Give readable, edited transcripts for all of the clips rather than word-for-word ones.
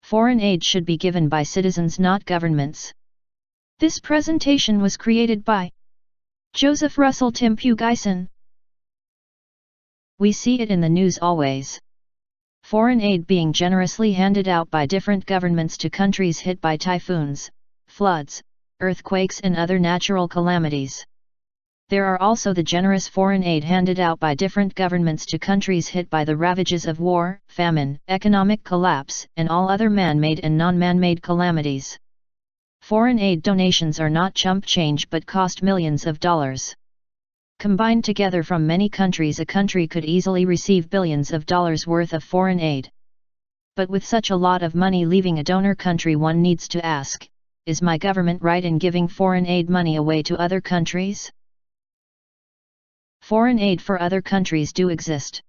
Foreign aid should be given by citizens, not governments. This presentation was created by Joseph Russell Tim Pugison. We see it in the news always. Foreign aid being generously handed out by different governments to countries hit by typhoons, floods, earthquakes and other natural calamities. There are also the generous foreign aid handed out by different governments to countries hit by the ravages of war, famine, economic collapse, and all other man-made and non-man-made calamities. Foreign aid donations are not chump change but cost millions of dollars. Combined together from many countries, a country could easily receive billions of dollars worth of foreign aid. But with such a lot of money leaving a donor country, one needs to ask, is my government right in giving foreign aid money away to other countries? Foreign aid for other countries do exist.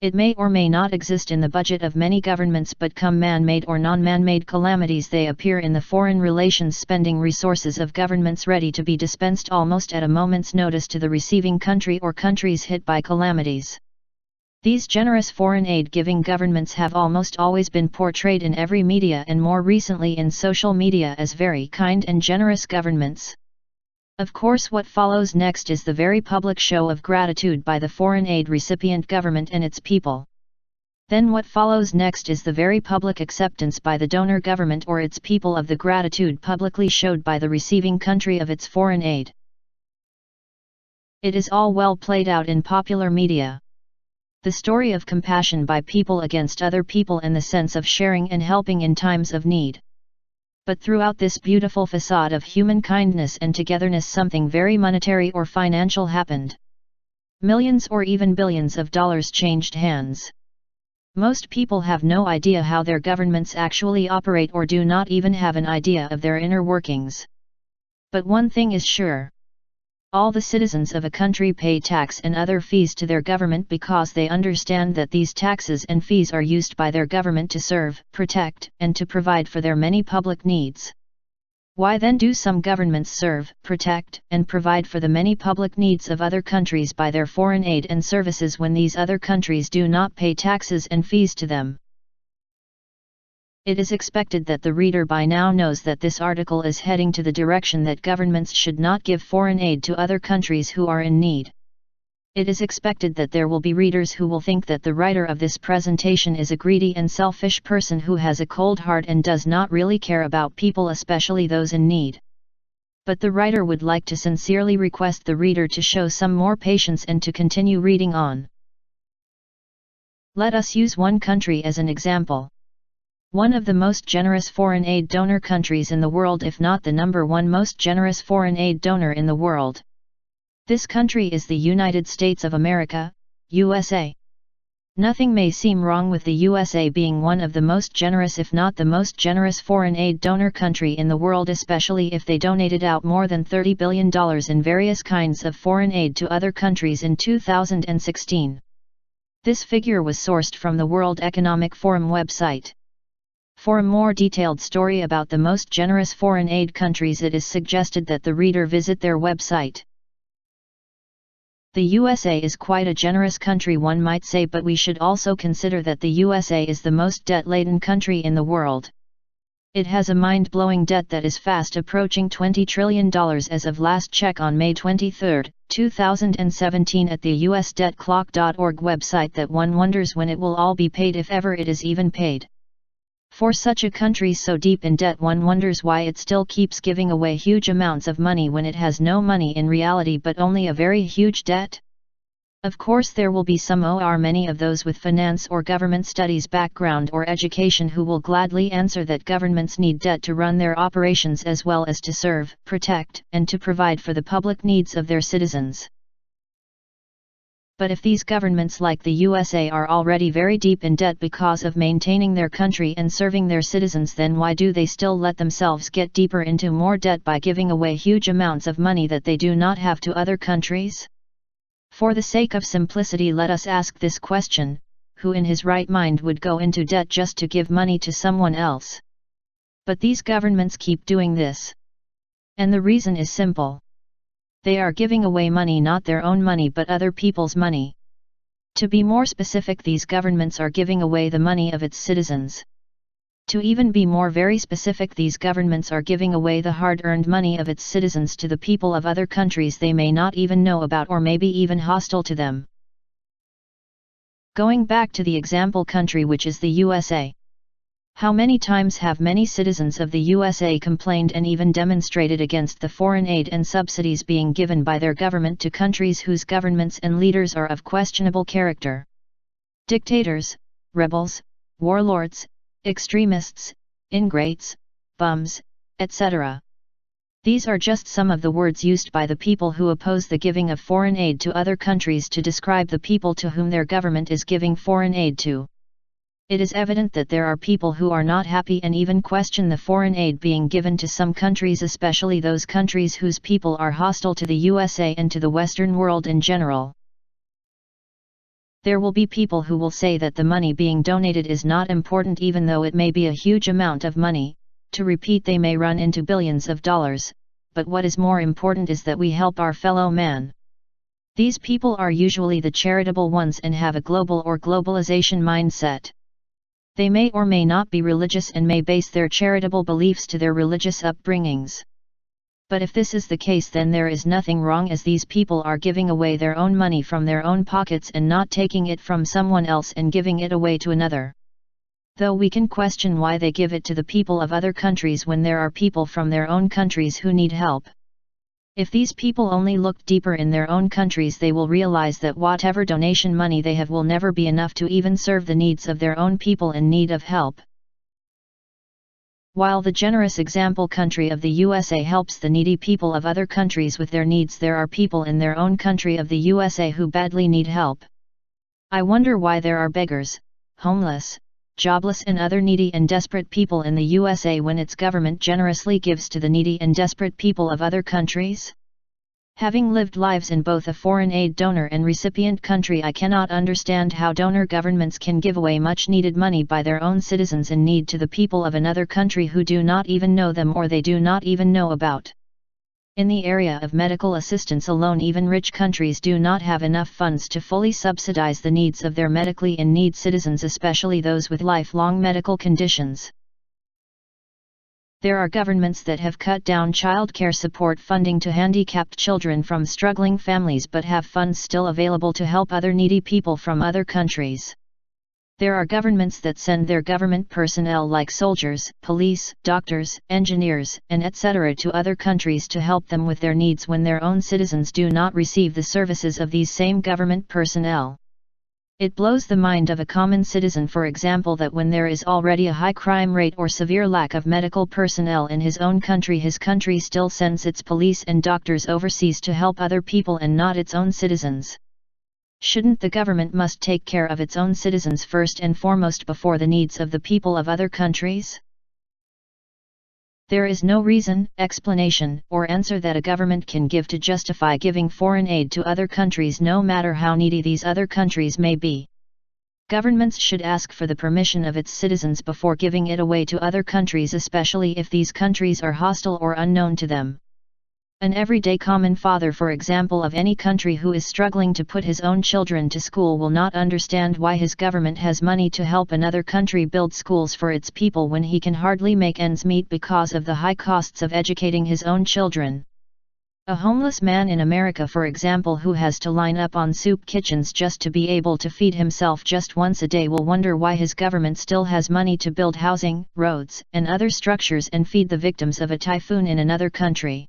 It may or may not exist in the budget of many governments, but come man-made or non-man-made calamities, they appear in the foreign relations spending resources of governments ready to be dispensed almost at a moment's notice to the receiving country or countries hit by calamities. These generous foreign aid-giving governments have almost always been portrayed in every media and more recently in social media as very kind and generous governments. Of course, what follows next is the very public show of gratitude by the foreign aid recipient government and its people. Then what follows next is the very public acceptance by the donor government or its people of the gratitude publicly showed by the receiving country of its foreign aid. It is all well played out in popular media. The story of compassion by people against other people and the sense of sharing and helping in times of need. But throughout this beautiful facade of human kindness and togetherness, something very monetary or financial happened. Millions or even billions of dollars changed hands. Most people have no idea how their governments actually operate or do not even have an idea of their inner workings. But one thing is sure. All the citizens of a country pay tax and other fees to their government because they understand that these taxes and fees are used by their government to serve, protect, and to provide for their many public needs. Why then do some governments serve, protect, and provide for the many public needs of other countries by their foreign aid and services when these other countries do not pay taxes and fees to them? It is expected that the reader by now knows that this article is heading to the direction that governments should not give foreign aid to other countries who are in need. It is expected that there will be readers who will think that the writer of this presentation is a greedy and selfish person who has a cold heart and does not really care about people, especially those in need. But the writer would like to sincerely request the reader to show some more patience and to continue reading on. Let us use one country as an example. One of the most generous foreign aid donor countries in the world, if not the number one most generous foreign aid donor in the world. This country is the United States of America, USA. Nothing may seem wrong with the USA being one of the most generous, if not the most generous foreign aid donor country in the world, especially if they donated out more than $30 billion in various kinds of foreign aid to other countries in 2016. This figure was sourced from the World Economic Forum website. For a more detailed story about the most generous foreign aid countries, it is suggested that the reader visit their website. The USA is quite a generous country, one might say, but we should also consider that the USA is the most debt-laden country in the world. It has a mind-blowing debt that is fast approaching $20 trillion as of last check on May 23, 2017 at the usdebtclock.org website, that one wonders when it will all be paid, if ever it is even paid. For such a country so deep in debt, one wonders why it still keeps giving away huge amounts of money when it has no money in reality but only a very huge debt. Of course there will be some or many of those with finance or government studies background or education who will gladly answer that governments need debt to run their operations as well as to serve, protect, and to provide for the public needs of their citizens. But if these governments like the USA are already very deep in debt because of maintaining their country and serving their citizens, then why do they still let themselves get deeper into more debt by giving away huge amounts of money that they do not have to other countries? For the sake of simplicity, let us ask this question: who in his right mind would go into debt just to give money to someone else? But these governments keep doing this. And the reason is simple. They are giving away money, not their own money but other people's money. To be more specific, these governments are giving away the money of its citizens. To even be more very specific, these governments are giving away the hard-earned money of its citizens to the people of other countries they may not even know about or maybe even hostile to them. Going back to the example country which is the USA. How many times have many citizens of the USA complained and even demonstrated against the foreign aid and subsidies being given by their government to countries whose governments and leaders are of questionable character? Dictators, rebels, warlords, extremists, ingrates, bums, etc. These are just some of the words used by the people who oppose the giving of foreign aid to other countries to describe the people to whom their government is giving foreign aid to. It is evident that there are people who are not happy and even question the foreign aid being given to some countries, especially those countries whose people are hostile to the USA and to the Western world in general. There will be people who will say that the money being donated is not important even though it may be a huge amount of money. To repeat, they may run into billions of dollars, but what is more important is that we help our fellow man. These people are usually the charitable ones and have a global or globalization mindset. They may or may not be religious and may base their charitable beliefs to their religious upbringings. But if this is the case, then there is nothing wrong, as these people are giving away their own money from their own pockets and not taking it from someone else and giving it away to another. Though we can question why they give it to the people of other countries when there are people from their own countries who need help. If these people only looked deeper in their own countries, they will realize that whatever donation money they have will never be enough to even serve the needs of their own people in need of help. While the generous example country of the USA helps the needy people of other countries with their needs, there are people in their own country of the USA who badly need help. I wonder why there are beggars, homeless, jobless and other needy and desperate people in the USA when its government generously gives to the needy and desperate people of other countries? Having lived lives in both a foreign aid donor and recipient country, I cannot understand how donor governments can give away much needed money by their own citizens in need to the people of another country who do not even know them or they do not even know about. In the area of medical assistance alone, even rich countries do not have enough funds to fully subsidize the needs of their medically in need citizens, especially those with lifelong medical conditions. There are governments that have cut down child care support funding to handicapped children from struggling families but have funds still available to help other needy people from other countries. There are governments that send their government personnel like soldiers, police, doctors, engineers, and etc. to other countries to help them with their needs when their own citizens do not receive the services of these same government personnel. It blows the mind of a common citizen, for example, that when there is already a high crime rate or severe lack of medical personnel in his own country, his country still sends its police and doctors overseas to help other people and not its own citizens. Shouldn't the government must take care of its own citizens first and foremost before the needs of the people of other countries? There is no reason, explanation, or answer that a government can give to justify giving foreign aid to other countries, no matter how needy these other countries may be. Governments should ask for the permission of its citizens before giving it away to other countries, especially if these countries are hostile or unknown to them. An everyday common father, for example, of any country who is struggling to put his own children to school will not understand why his government has money to help another country build schools for its people when he can hardly make ends meet because of the high costs of educating his own children. A homeless man in America, for example, who has to line up on soup kitchens just to be able to feed himself just once a day will wonder why his government still has money to build housing, roads, and other structures and feed the victims of a typhoon in another country.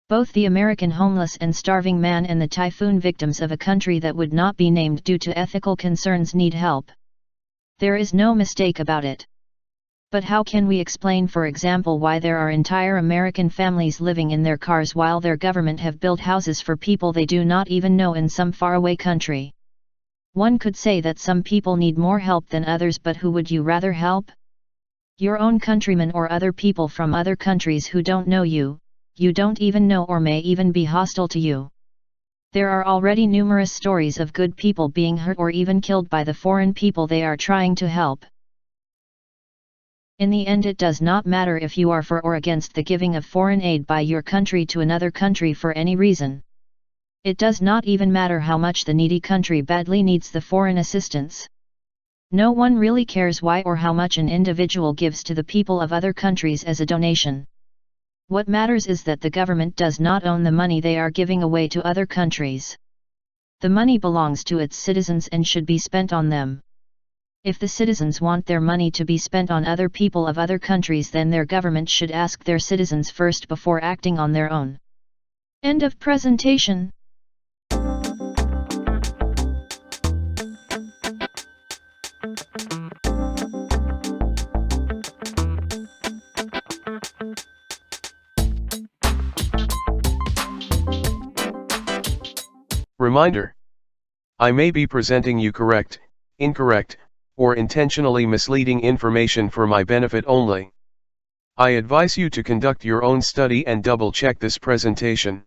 Both the American homeless and starving man and the typhoon victims of a country that would not be named due to ethical concerns need help. There is no mistake about it. But how can we explain, for example, why there are entire American families living in their cars while their government have built houses for people they do not even know in some faraway country? One could say that some people need more help than others, but who would you rather help? Your own countrymen or other people from other countries who don't know you don't even know or may even be hostile to you? There are already numerous stories of good people being hurt or even killed by the foreign people they are trying to help. In the end, it does not matter if you are for or against the giving of foreign aid by your country to another country for any reason. It does not even matter how much the needy country badly needs the foreign assistance. No one really cares why or how much an individual gives to the people of other countries as a donation. What matters is that the government does not own the money they are giving away to other countries. The money belongs to its citizens and should be spent on them. If the citizens want their money to be spent on other people of other countries, then their government should ask their citizens first before acting on their own. End of presentation. Reminder: I may be presenting you correct, incorrect, or intentionally misleading information for my benefit only. I advise you to conduct your own study and double-check this presentation.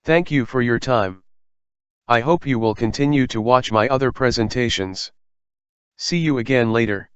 Thank you for your time. I hope you will continue to watch my other presentations. See you again later.